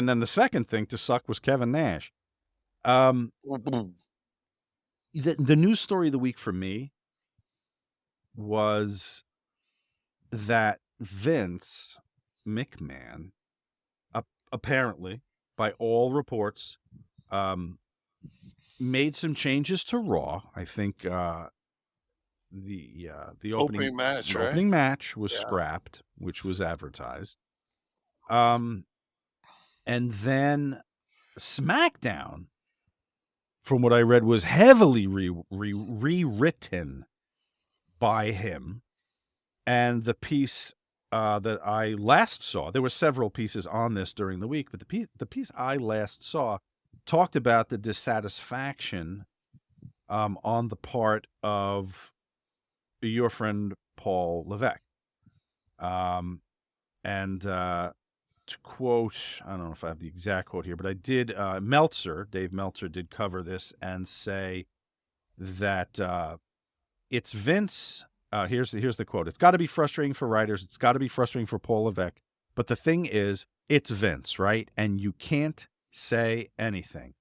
And then the second thing to suck was Kevin Nash. The news story of the week for me was that Vince McMahon, apparently, by all reports, made some changes to Raw. I think the Opening match, right? opening match was Yeah. scrapped, which was advertised. And then SmackDown, from what I read, was heavily rewritten by him. And the piece that I last saw, there were several pieces on this during the week, but the piece I last saw talked about the dissatisfaction on the part of your friend Paul Levesque. And to quote, I don't know if I have the exact quote here, but I did, Dave Meltzer did cover this and say that it's Vince. Here's the quote. It's got to be frustrating for writers. It's got to be frustrating for Paul Levesque. But the thing is, it's Vince, right? And you can't say anything.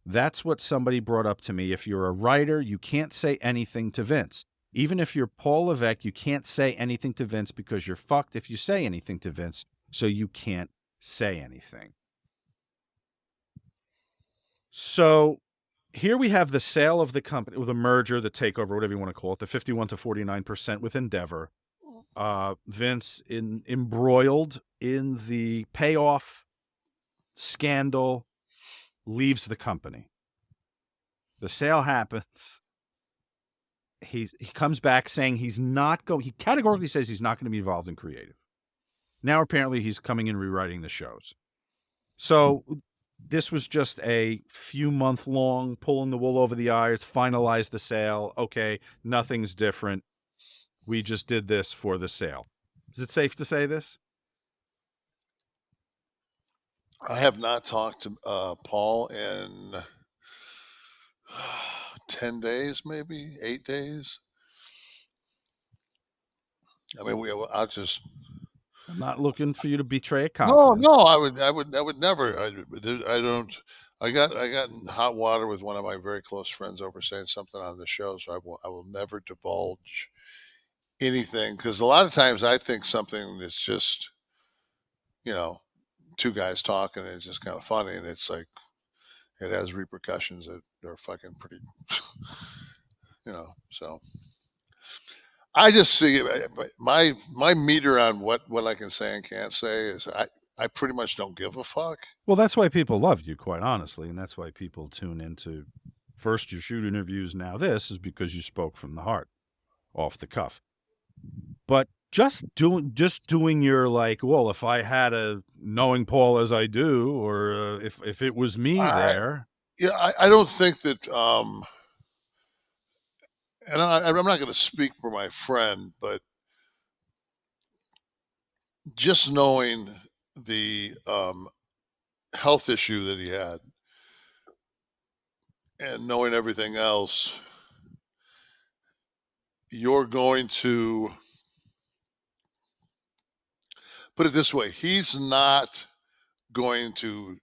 That's what somebody brought up to me. If you're a writer, you can't say anything to Vince. Even if you're Paul Levesque, you can't say anything to Vince because you're fucked if you say anything to Vince. So you can't say anything. So here we have the sale of the company, or the merger, the takeover, whatever you want to call it, the 51 to 49% with Endeavor. Vince embroiled in the payoff scandal, leaves the company. The sale happens. He comes back saying he categorically says he's not going to be involved in creative. Now apparently he's coming in rewriting the shows. So this was just a few month long pulling the wool over the eyes, finalize the sale. Okay, nothing's different. We just did this for the sale. Is it safe to say this? I have not talked to Paul in 10 days, maybe 8 days. I mean, I'm not looking for you to betray a confidence. No, I would never. I don't. I got in hot water with one of my very close friends over saying something on the show, so I will never divulge anything, because a lot of times I think something that's just, two guys talking and it's just kind of funny, and it's like it has repercussions that are fucking pretty, So I just see my meter on what I can say and can't say is I pretty much don't give a fuck. Well, that's why people love you, quite honestly, and that's why people tune into first your shoot interviews. Now this is because you spoke from the heart, off the cuff. But just doing your like, well, if I had knowing Paul as I do, or if it was me there. Yeah, I don't think that. And I'm not going to speak for my friend, but just knowing the health issue that he had and knowing everything else, you're going to put it this way: he's not going to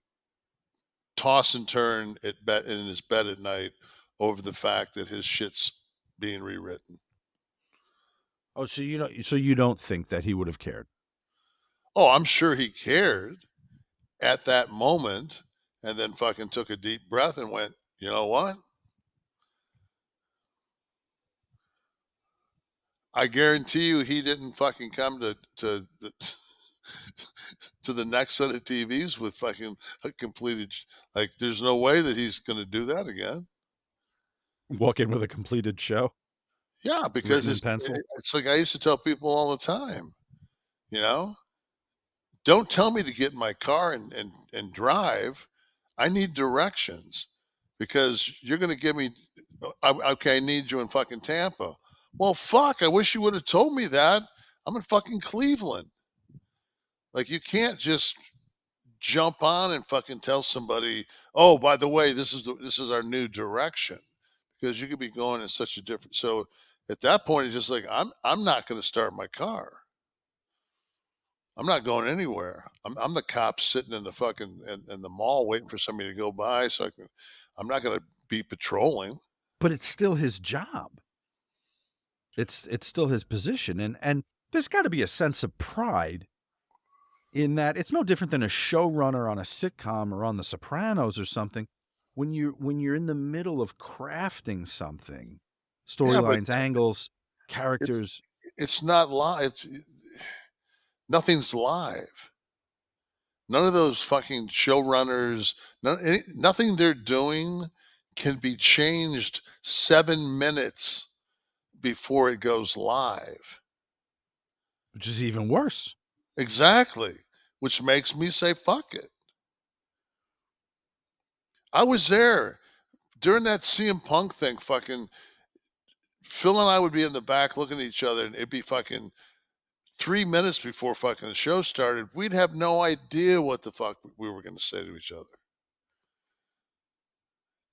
toss and turn in his bed at night over the fact that his shit's being rewritten. Oh, so you don't think that he would have cared? Oh, I'm sure he cared at that moment, and then fucking took a deep breath and went, you know what? I guarantee you he didn't fucking come to the next set of TVs with fucking a completed, like, there's no way that he's going to do that again. Walk in with a completed show? Yeah, because pencil? it's like I used to tell people all the time, don't tell me to get in my car and drive. I need directions, because you're going to give me, okay, I need you in fucking Tampa. Well, fuck, I wish you would have told me that. I'm in fucking Cleveland. Like, you can't just jump on and fucking tell somebody, oh, by the way, this is our new direction, because you could be going in such a different. So at that point, it's just like, I'm not going to start my car. I'm not going anywhere. I'm the cop sitting in the fucking in the mall waiting for somebody to go by so I can. I'm not going to be patrolling. But it's still his job. It's still his position, and there's got to be a sense of pride in that. It's no different than a showrunner on a sitcom or on The Sopranos or something. When you're in the middle of crafting something, Yeah, but storylines, angles, it's characters. it's not live. It's nothing's live. None of those fucking showrunners, nothing they're doing can be changed 7 minutes before it goes live. Which is even worse. Exactly. Which makes me say, fuck it. I was there during that CM Punk thing. Fucking Phil and I would be in the back looking at each other, and it'd be fucking 3 minutes before fucking the show started. We'd have no idea what the fuck we were going to say to each other.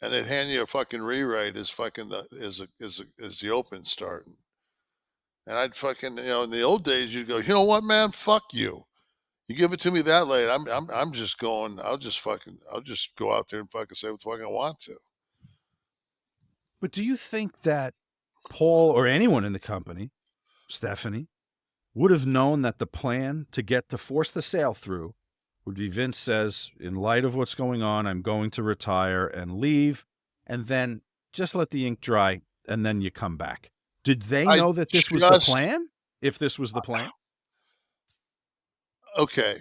And they'd hand you a fucking rewrite as fucking as the open starting. And I'd fucking, in the old days, you'd go, you know what, man, fuck you. You give it to me that late, I'm just going. I'll just go out there and fucking say what the fuck I want to. But do you think that Paul or anyone in the company, Stephanie, would have known that the plan to force the sale through would be Vince says, in light of what's going on, I'm going to retire and leave, and then just let the ink dry, and then you come back. Did they I know that this was the plan? If this was the plan? Okay.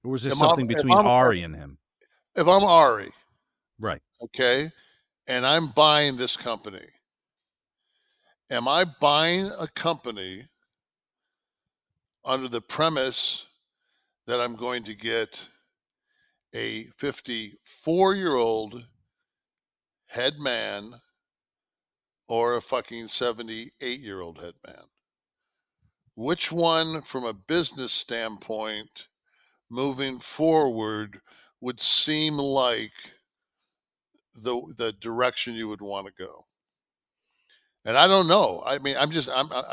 Or was this something between Ari and him? If I'm Ari, Right. okay, and I'm buying this company, am I buying a company under the premise that I'm going to get a 54-year-old head man or a fucking 78-year-old head man? Which one, from a business standpoint, moving forward, would seem like the direction you would want to go? And I don't know. I mean, I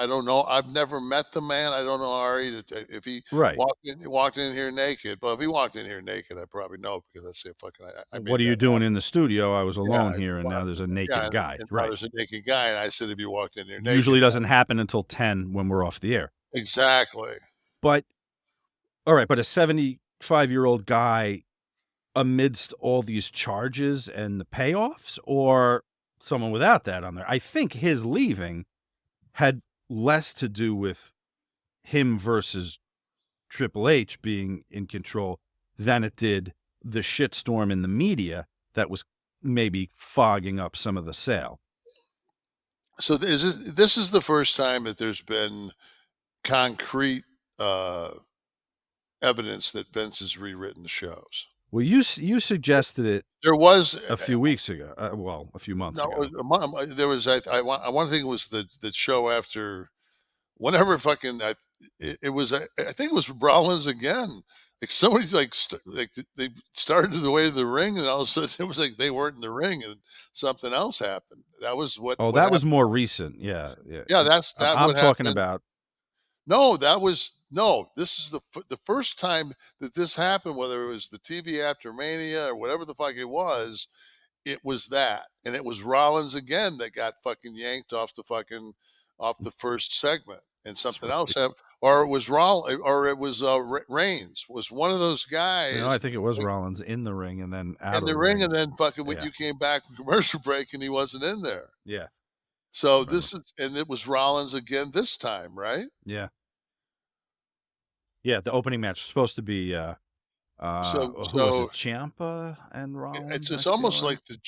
don't know. I've never met the man. I don't know Ari if he Right. walked in here naked. But if he walked in here naked, I probably know because I say fucking I What made are you that doing happen. in the studio? I was Yeah, alone here, and now there's a naked guy. and now Right. there's a naked guy, and I said if you walked in here Usually naked, doesn't happen until 10 when we're off the air. exactly. But, all right, but a 75-year-old guy amidst all these charges and the payoffs, or someone without that on there? I think his leaving had less to do with him versus Triple H being in control than it did the shitstorm in the media that was maybe fogging up some of the sale. So this is the first time that there's been concrete evidence that Vince has rewritten the shows. Well, you suggested it There was a few weeks ago. A few months no, ago. there was I want to think it was the show after whenever fucking it was I think it was Rollins again. Like somebody they started the way to the ring, and all of a sudden it was like they weren't in the ring, and something else happened. That was what Oh, that was more recent. Yeah, yeah. yeah, that's I'm what talking happened. about. No, that was no. This is the first time that this happened. Whether it was the TV after Mania or whatever the fuck it was that, and it was Rollins again that got fucking yanked off the first segment, and That's something right. else happened, or it was or it was Reigns was one of those No, I guys think it was Rollins in the ring and then out in of the the ring, ring. and then fucking when Yeah. you came back from commercial break and he wasn't in there. Yeah. So Remember. and it was Rollins again this time, right? Yeah. Yeah. The opening match was supposed to be who was it? So Ciampa and Rollins, I it's feel almost like. like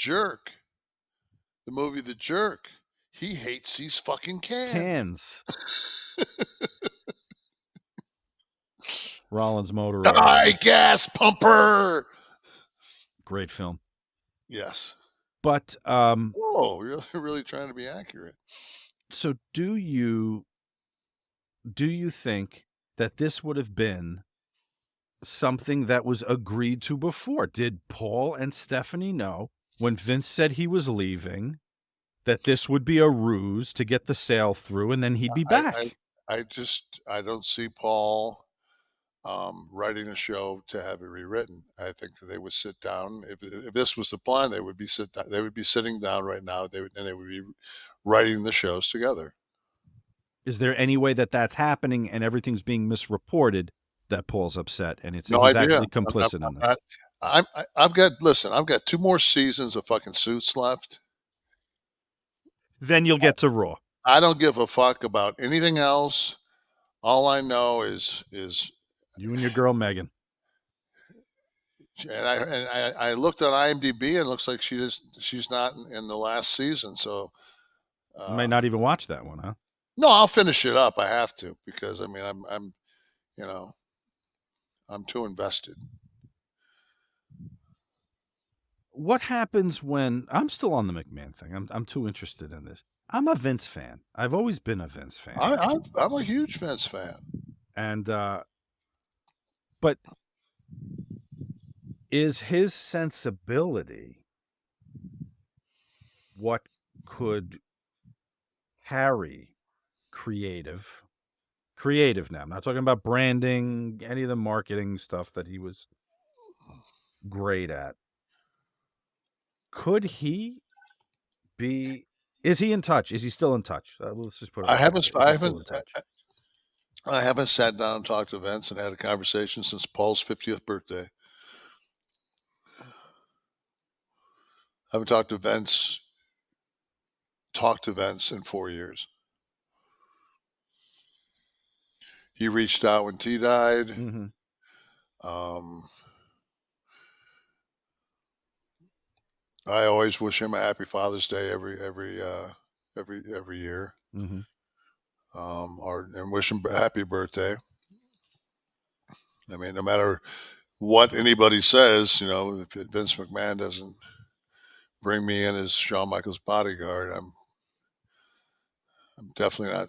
the movie The Jerk. He hates these fucking cans. Rollins Motor Oil. Die, gas pumper. Great film. Yes. But Whoa, really, really trying to be accurate. so do you think that this would have been something that was agreed to before? Did Paul and Stephanie know when Vince said he was leaving that this would be a ruse to get the sale through, and then he'd be back. I don't see Paul writing a show to have it rewritten. I think that they would sit down. If this was the plan, they would be sitting down right now. They would be writing the shows together. Is there any way that that's happening and everything's being misreported that Paul's upset and No he's idea. actually complicit in this? I've got 2 more seasons of fucking Suits left. Then you'll get to Raw. I don't give a fuck about anything else. All I know is You and your girl Megan. and I looked on IMDb and it looks like she's not in the last season. So You might not even watch that one, huh? no, I'll finish it up. I have to because I mean I'm you know I'm too invested. What happens when I'm still on the McMahon thing? I'm too interested in this. I'm a Vince fan. I've always been a Vince fan. I'm a huge Vince fan. And but is his sensibility what could carry creative now? I'm not talking about branding, any of the marketing stuff that he was great at. Could he be? Is he in touch? Is he still in touch? Let's just put it. I haven't sat down and talked to Vince and had a conversation since Paul's 50th birthday. I haven't talked to Vince in 4 years. He reached out when T died. Mm-hmm. I always wish him a happy Father's Day every year. Mm-hmm. And wish him a happy birthday. I mean, no matter what anybody says, you know, if Vince McMahon doesn't bring me in as Shawn Michaels' bodyguard, I'm definitely not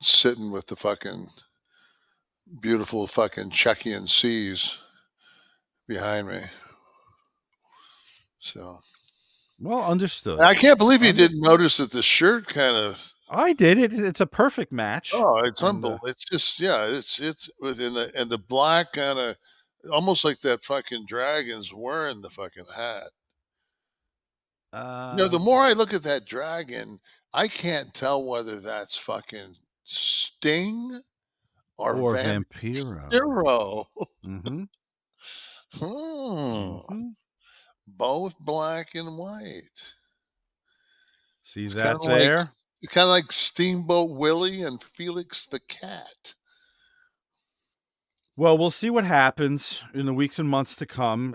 sitting with the fucking beautiful fucking Czechian seas behind me. So, well, understood. I can't believe you didn't notice that the shirt kind of. I did it. It's a perfect match. Oh, it's unbelievable. It's just it's within the black kind of almost like that fucking dragon's wearing the fucking hat. The more I look at that dragon, I can't tell whether that's fucking Sting or Vampiro. Mm-hmm. Mm-hmm. Both black and white. See that there? It's kind of like Steamboat Willie and Felix the Cat. Well, we'll see what happens in the weeks and months to come.